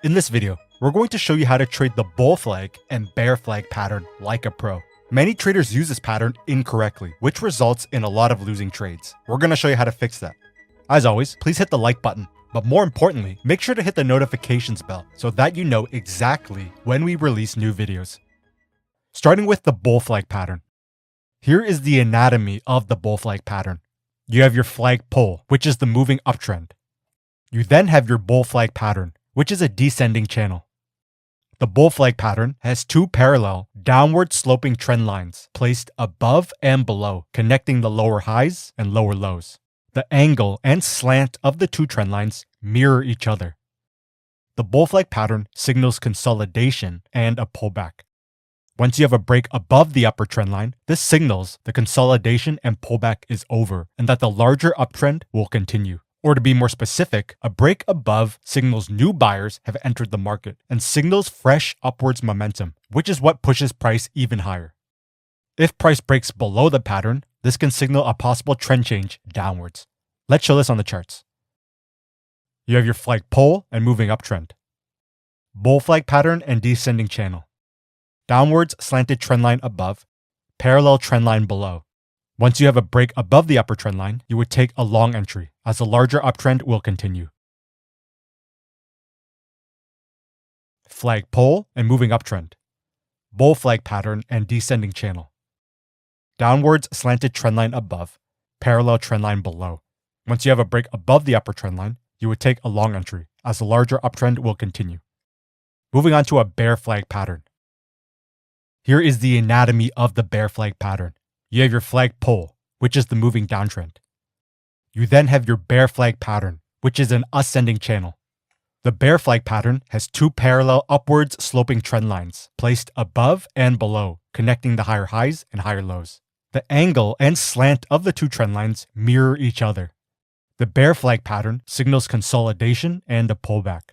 In this video, we're going to show you how to trade the bull flag and bear flag pattern like a pro. Many traders use this pattern incorrectly, which results in a lot of losing trades. We're going to show you how to fix that. As always, please hit the like button, but more importantly, make sure to hit the notifications bell so that you know exactly when we release new videos. Starting with the bull flag pattern. Here is the anatomy of the bull flag pattern. You have your flag pole, which is the moving uptrend. You then have your bull flag pattern, which is a descending channel. The bull flag pattern has two parallel, downward sloping trend lines placed above and below, connecting the lower highs and lower lows. The angle and slant of the two trend lines mirror each other. The bull flag pattern signals consolidation and a pullback. Once you have a break above the upper trend line, this signals the consolidation and pullback is over and that the larger uptrend will continue. Or to be more specific, a break above signals new buyers have entered the market and signals fresh upwards momentum, which is what pushes price even higher. If price breaks below the pattern, this can signal a possible trend change downwards. Let's show this on the charts. You have your flag pole and moving uptrend. Bull flag pattern and descending channel. Downwards slanted trend line above, parallel trend line below. Once you have a break above the upper trend line, you would take a long entry, as the larger uptrend will continue. Flag pole and moving uptrend. Bull flag pattern and descending channel. Downwards slanted trend line above, parallel trend line below. Once you have a break above the upper trend line, you would take a long entry, as the larger uptrend will continue. Moving on to a bear flag pattern. Here is the anatomy of the bear flag pattern. You have your flag pole, which is the moving downtrend. You then have your bear flag pattern, which is an ascending channel. The bear flag pattern has two parallel upwards sloping trend lines placed above and below, connecting the higher highs and higher lows. The angle and slant of the two trend lines mirror each other. The bear flag pattern signals consolidation and a pullback.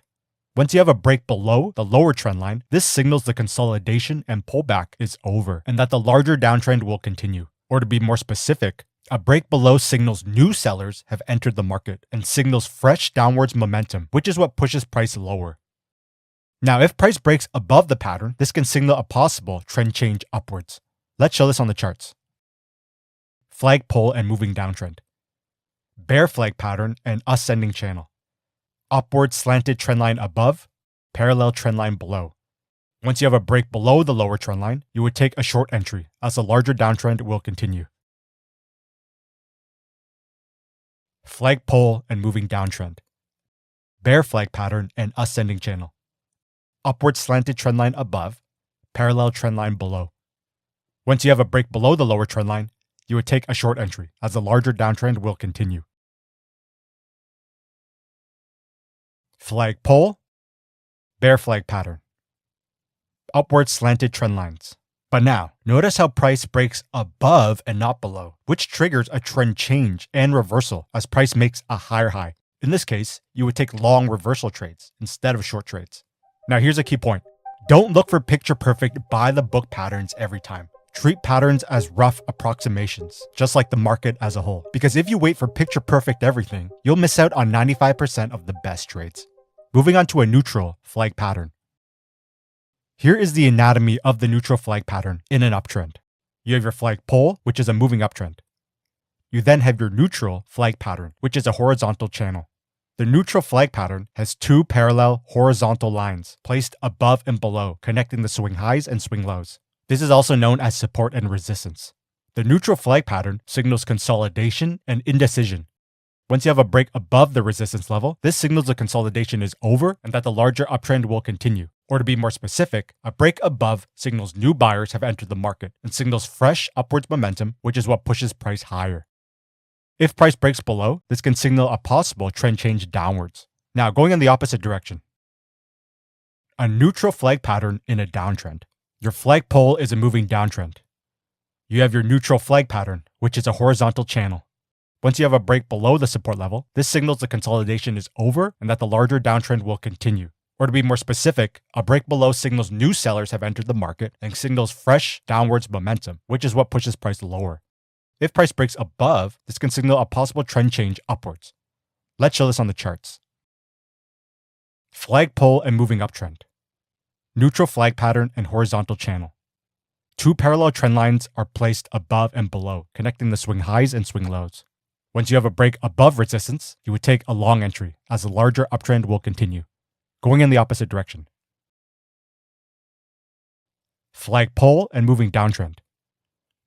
Once you have a break below the lower trend line, this signals the consolidation and pullback is over and that the larger downtrend will continue. Or to be more specific, a break below signals new sellers have entered the market and signals fresh downwards momentum, which is what pushes price lower. Now, if price breaks above the pattern, this can signal a possible trend change upwards. Let's show this on the charts. Flag pole and moving downtrend. Bear flag pattern and ascending channel. Upward slanted trend line above, parallel trend line below. Once you have a break below the lower trend line, you would take a short entry, as the larger downtrend will continue. Flag pole and moving downtrend. Bear flag pattern and ascending channel. Upward slanted trend line above, parallel trend line below. Once you have a break below the lower trend line, you would take a short entry, as the larger downtrend will continue. Flag pole, bear flag pattern. Upward slanted trend lines. But now, notice how price breaks above and not below, which triggers a trend change and reversal as price makes a higher high. In this case, you would take long reversal trades instead of short trades. Now here's a key point. Don't look for picture perfect by the book patterns every time. Treat patterns as rough approximations, just like the market as a whole. Because if you wait for picture perfect everything, you'll miss out on 95% of the best trades. Moving on to a neutral flag pattern. Here is the anatomy of the neutral flag pattern in an uptrend. You have your flag pole, which is a moving uptrend. You then have your neutral flag pattern, which is a horizontal channel. The neutral flag pattern has two parallel horizontal lines placed above and below, connecting the swing highs and swing lows. This is also known as support and resistance. The neutral flag pattern signals consolidation and indecision. Once you have a break above the resistance level, this signals the consolidation is over and that the larger uptrend will continue. Or to be more specific, a break above signals new buyers have entered the market and signals fresh upwards momentum, which is what pushes price higher. If price breaks below, this can signal a possible trend change downwards. Now, going in the opposite direction. A neutral flag pattern in a downtrend. Your flag pole is a moving downtrend. You have your neutral flag pattern, which is a horizontal channel. Once you have a break below the support level, this signals the consolidation is over and that the larger downtrend will continue. Or to be more specific, a break below signals new sellers have entered the market and signals fresh downwards momentum, which is what pushes price lower. If price breaks above, this can signal a possible trend change upwards. Let's show this on the charts. Flag pull and moving uptrend. Neutral flag pattern and horizontal channel. Two parallel trend lines are placed above and below, connecting the swing highs and swing lows. Once you have a break above resistance, you would take a long entry, as the larger uptrend will continue, going in the opposite direction. Flag pull and moving downtrend.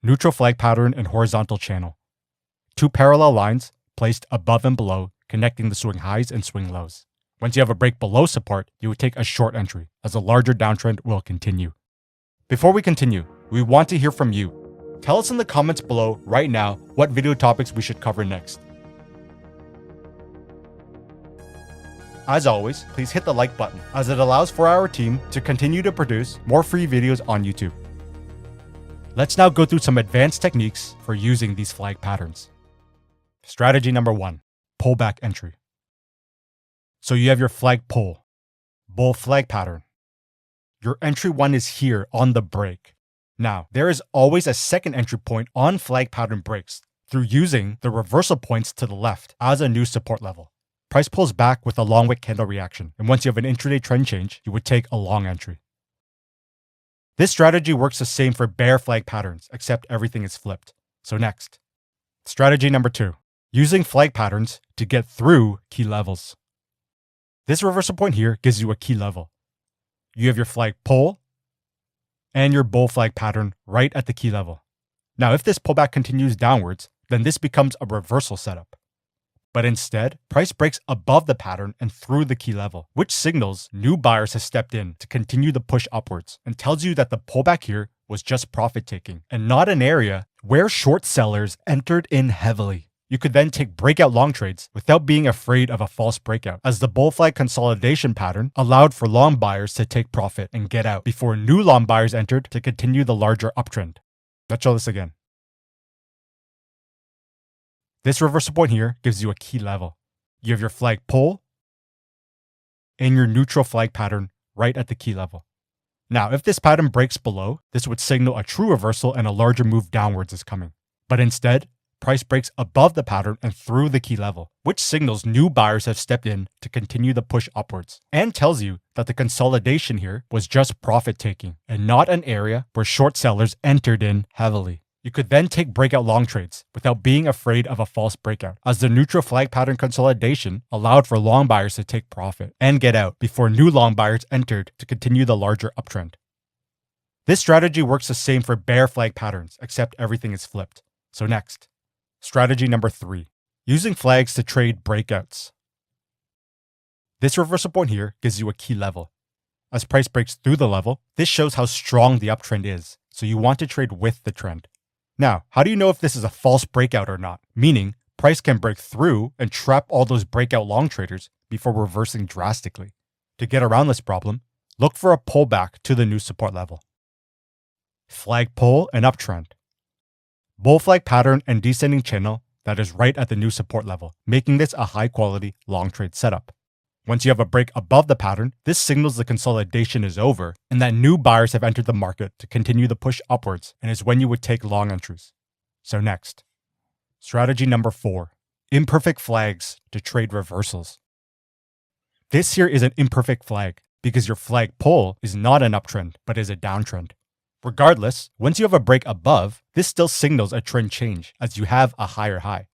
Neutral flag pattern and horizontal channel. Two parallel lines placed above and below, connecting the swing highs and swing lows. Once you have a break below support, you would take a short entry, as a larger downtrend will continue. Before we continue, we want to hear from you. Tell us in the comments below right now what video topics we should cover next. As always, please hit the like button, as it allows for our team to continue to produce more free videos on YouTube. Let's now go through some advanced techniques for using these flag patterns. Strategy number 1, pullback entry. So you have your flag pull, bull flag pattern. Your entry 1 is here on the break. Now, there is always a second entry point on flag pattern breaks through using the reversal points to the left as a new support level. Price pulls back with a long wick candle reaction, and once you have an intraday trend change, you would take a long entry. This strategy works the same for bear flag patterns, except everything is flipped. So next, strategy number 2, using flag patterns to get through key levels. This reversal point here gives you a key level. You have your flag pull and your bull flag pattern right at the key level. Now, if this pullback continues downwards, then this becomes a reversal setup. But instead, price breaks above the pattern and through the key level, which signals new buyers have stepped in to continue the push upwards and tells you that the pullback here was just profit taking and not an area where short sellers entered in heavily. You could then take breakout long trades without being afraid of a false breakout, as the bull flag consolidation pattern allowed for long buyers to take profit and get out before new long buyers entered to continue the larger uptrend. Let's show this again. This reversal point here gives you a key level. You have your flag pull and your neutral flag pattern right at the key level. Now, if this pattern breaks below, this would signal a true reversal and a larger move downwards is coming. But instead, price breaks above the pattern and through the key level, which signals new buyers have stepped in to continue the push upwards and tells you that the consolidation here was just profit taking and not an area where short sellers entered in heavily. You could then take breakout long trades without being afraid of a false breakout, as the neutral flag pattern consolidation allowed for long buyers to take profit and get out before new long buyers entered to continue the larger uptrend. This strategy works the same for bear flag patterns, except everything is flipped. So next, strategy number 3, using flags to trade breakouts. This reversal point here gives you a key level. As price breaks through the level, this shows how strong the uptrend is, so you want to trade with the trend. Now, how do you know if this is a false breakout or not? Meaning, price can break through and trap all those breakout long traders before reversing drastically. To get around this problem, look for a pullback to the new support level. Flag pull and uptrend. Bull flag pattern and descending channel that is right at the new support level, making this a high quality long trade setup. Once you have a break above the pattern, this signals the consolidation is over and that new buyers have entered the market to continue the push upwards, and is when you would take long entries. So next, strategy number 4, imperfect flags to trade reversals. This here is an imperfect flag because your flag pull is not an uptrend, but is a downtrend. Regardless, once you have a break above, this still signals a trend change as you have a higher high.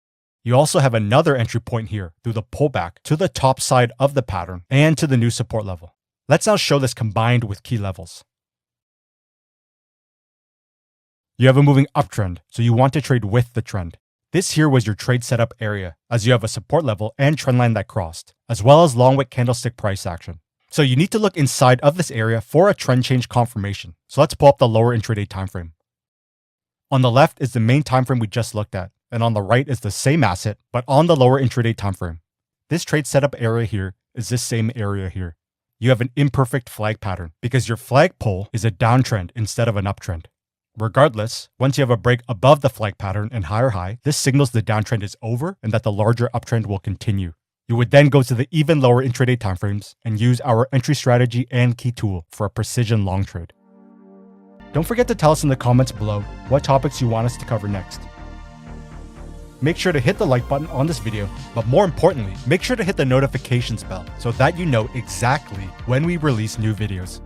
You also have another entry point here through the pullback to the top side of the pattern and to the new support level. Let's now show this combined with key levels. You have a moving uptrend, so you want to trade with the trend. This here was your trade setup area, as you have a support level and trend line that crossed, as well as long wick candlestick price action. So you need to look inside of this area for a trend change confirmation. So let's pull up the lower intraday time frame. On the left is the main time frame we just looked at, and on the right is the same asset, but on the lower intraday time frame. This trade setup area here is this same area here. You have an imperfect flag pattern because your flag pull is a downtrend instead of an uptrend. Regardless, once you have a break above the flag pattern and higher high, this signals the downtrend is over and that the larger uptrend will continue. You would then go to the even lower intraday timeframes and use our entry strategy and key tool for a precision long trade. Don't forget to tell us in the comments below what topics you want us to cover next. make sure to hit the like button on this video, but more importantly, make sure to hit the notifications bell so that you know exactly when we release new videos.